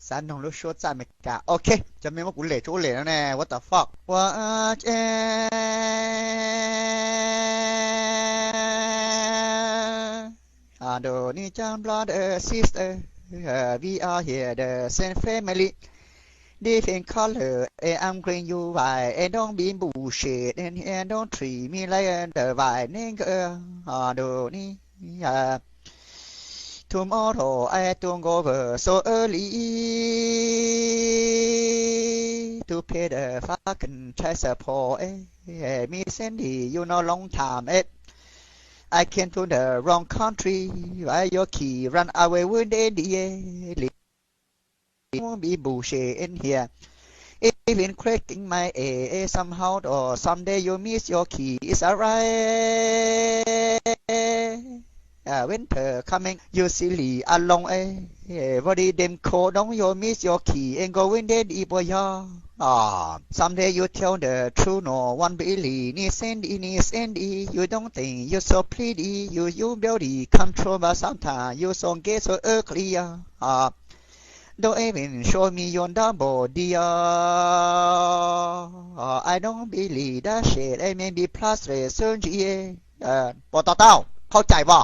三农都说赞美嘎，OK，จะไม่ว่ากูเหล่ชั่วเหล่แล้วแน่ What the fuck ว่าเจโดนี่จัง brother sister we are here the same family different color I'm green you white and don't be bullshit and don't treat me like the white nigga โดนี่ Tomorrow I don't go over so early to pay the fucking child support. Me Sandy, you know long time. I came to the wrong country. Why your key run away with the won't be bullshit in here. Even cracking my A somehow or someday you miss your key. It's alright. Winter coming, you silly along body them cold, don't you miss your key and go in there deep boy. Someday you tell the truth, no one believe. Ni Sandy, you don't think you're so pretty. You beauty control, but sometimes you so get so ugly. Don't even show me your double dear. I don't believe that shit. I may be plastic surgery. ปตเต้าเข้าใจป่ะ